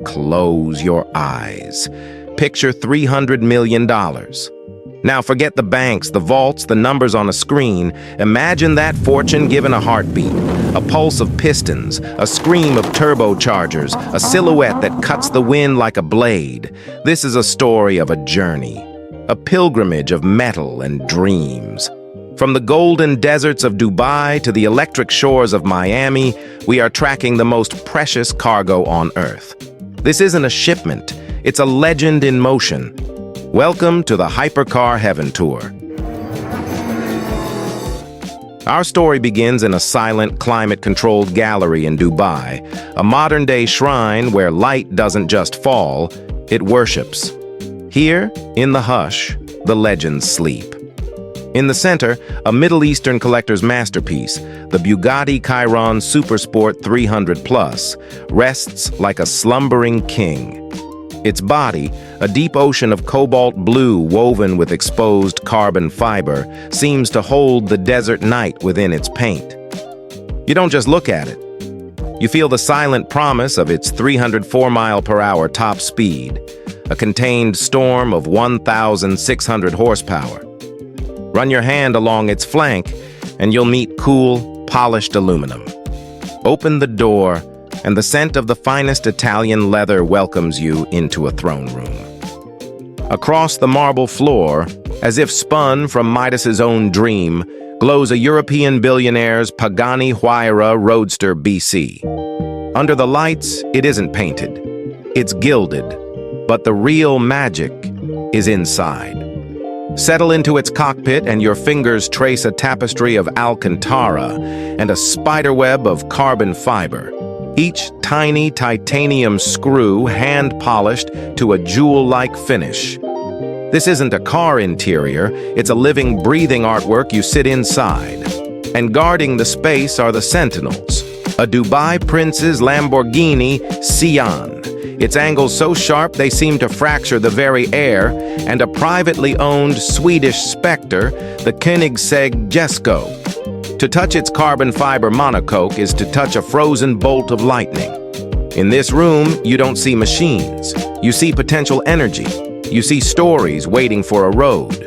Close your eyes. Picture $300 million. Now forget the banks, the vaults, the numbers on a screen. Imagine that fortune given a heartbeat, a pulse of pistons, a scream of turbochargers, a silhouette that cuts the wind like a blade. This is a story of a journey, a pilgrimage of metal and dreams. From the golden deserts of Dubai to the electric shores of Miami, we are tracking the most precious cargo on Earth. This isn't a shipment, it's a legend in motion. Welcome to the Hypercar Heaven Tour. Our story begins in a silent, climate-controlled gallery in Dubai, a modern-day shrine where light doesn't just fall, it worships. Here, in the hush, the legends sleep. In the center, a Middle Eastern collector's masterpiece, the Bugatti Chiron Super Sport 300 Plus, rests like a slumbering king. Its body, a deep ocean of cobalt blue woven with exposed carbon fiber, seems to hold the desert night within its paint. You don't just look at it. You feel the silent promise of its 304-mile-per-hour top speed, a contained storm of 1,600 horsepower. Run your hand along its flank, and you'll meet cool, polished aluminum. Open the door, and the scent of the finest Italian leather welcomes you into a throne room. Across the marble floor, as if spun from Midas's own dream, glows a European billionaire's Pagani Huayra Roadster BC. Under the lights, it isn't painted. It's gilded, but the real magic is inside. Settle into its cockpit and your fingers trace a tapestry of Alcantara and a spiderweb of carbon fiber. Each tiny titanium screw hand-polished to a jewel-like finish. This isn't a car interior, it's a living, breathing artwork you sit inside. And guarding the space are the sentinels. A Dubai prince's Lamborghini Sián. Its angles so sharp they seem to fracture the very air, and a privately owned Swedish Spectre, the Koenigsegg Jesko. To touch its carbon fiber monocoque is to touch a frozen bolt of lightning. In this room, you don't see machines. You see potential energy. You see stories waiting for a road.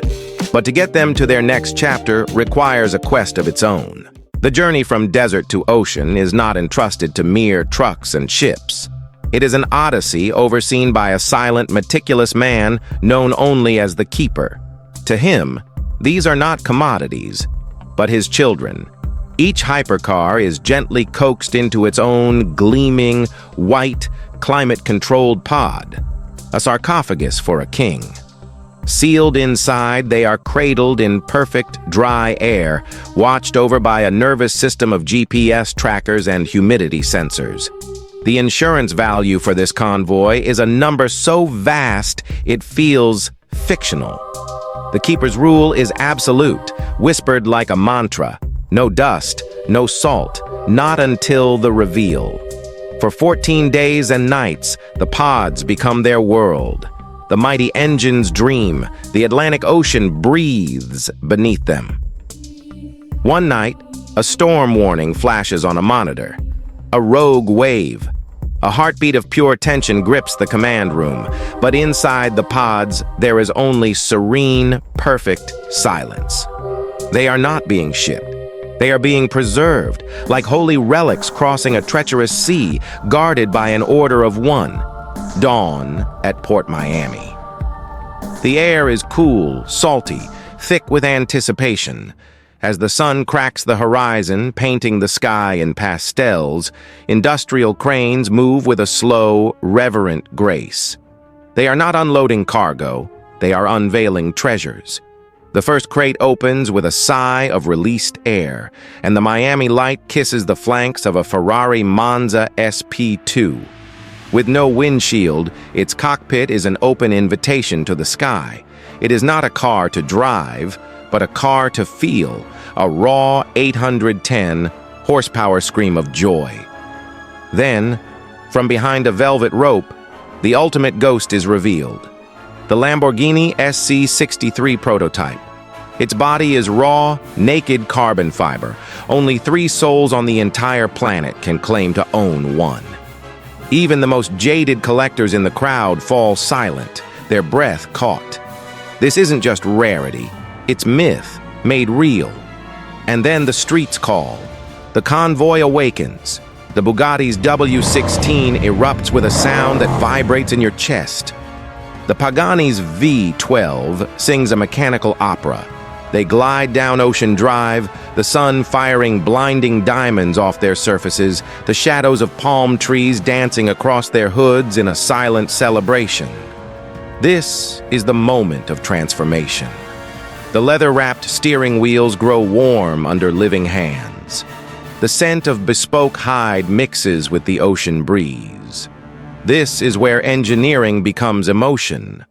But to get them to their next chapter requires a quest of its own. The journey from desert to ocean is not entrusted to mere trucks and ships. It is an odyssey overseen by a silent, meticulous man known only as the Keeper. To him, these are not commodities, but his children. Each hypercar is gently coaxed into its own gleaming, white, climate-controlled pod, a sarcophagus for a king. Sealed inside, they are cradled in perfect, dry air, watched over by a nervous system of GPS trackers and humidity sensors. The insurance value for this convoy is a number so vast it feels fictional. The Keeper's rule is absolute, whispered like a mantra. No dust, no salt, not until the reveal. For 14 days and nights, the pods become their world. The mighty engines dream, the Atlantic Ocean breathes beneath them. One night, a storm warning flashes on a monitor. A rogue wave. A heartbeat of pure tension grips the command room, but inside the pods, there is only serene, perfect silence. They are not being shipped. They are being preserved, like holy relics crossing a treacherous sea, guarded by an order of one. Dawn at Port Miami. The air is cool, salty, thick with anticipation. As the sun cracks the horizon, painting the sky in pastels, industrial cranes move with a slow, reverent grace. They are not unloading cargo, they are unveiling treasures. The first crate opens with a sigh of released air, and the Miami light kisses the flanks of a Ferrari Monza SP2. With no windshield, its cockpit is an open invitation to the sky. It is not a car to drive, but a car to feel, a raw 810 horsepower scream of joy. Then, from behind a velvet rope, the ultimate ghost is revealed. The Lamborghini SC63 prototype. Its body is raw, naked carbon fiber. Only 3 souls on the entire planet can claim to own one. Even the most jaded collectors in the crowd fall silent, their breath caught. This isn't just rarity, it's myth, made real. And then the streets call. The convoy awakens. The Bugatti's W16 erupts with a sound that vibrates in your chest. The Pagani's V12 sings a mechanical opera. They glide down Ocean Drive, the sun firing blinding diamonds off their surfaces, the shadows of palm trees dancing across their hoods in a silent celebration. This is the moment of transformation. The leather-wrapped steering wheels grow warm under living hands. The scent of bespoke hide mixes with the ocean breeze. This is where engineering becomes emotion,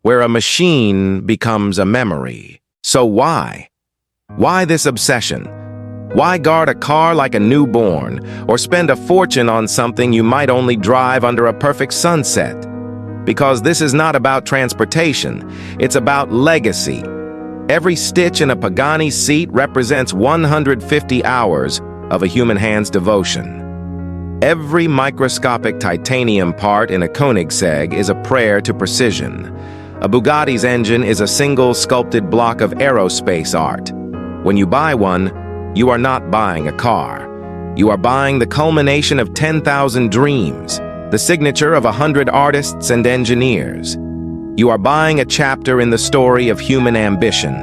where a machine becomes a memory. So why? Why this obsession? Why guard a car like a newborn, or spend a fortune on something you might only drive under a perfect sunset? Because this is not about transportation, it's about legacy. Every stitch in a Pagani seat represents 150 hours of a human hand's devotion. Every microscopic titanium part in a Koenigsegg is a prayer to precision. A Bugatti's engine is a single sculpted block of aerospace art. When you buy one, you are not buying a car. You are buying the culmination of 10,000 dreams, the signature of 100 artists and engineers. You are buying a chapter in the story of human ambition.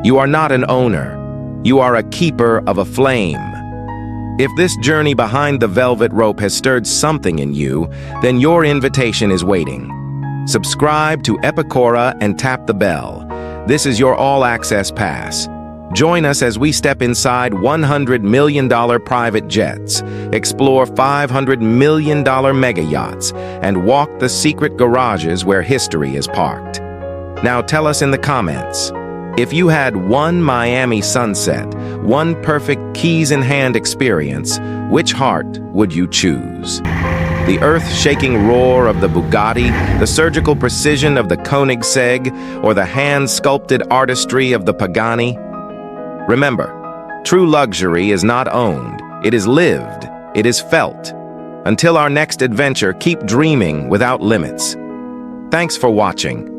You are not an owner. You are a keeper of a flame. If this journey behind the velvet rope has stirred something in you, then your invitation is waiting. Subscribe to Epicora and tap the bell. This is your all-access pass. Join us as we step inside $100 million private jets, explore $500 million mega yachts, and walk the secret garages where history is parked. Now tell us in the comments, if you had one Miami sunset, one perfect keys-in-hand experience, which heart would you choose? The earth-shaking roar of the Bugatti, the surgical precision of the Koenigsegg, or the hand-sculpted artistry of the Pagani? Remember, true luxury is not owned, it is lived, it is felt. Until our next adventure, keep dreaming without limits. Thanks for watching.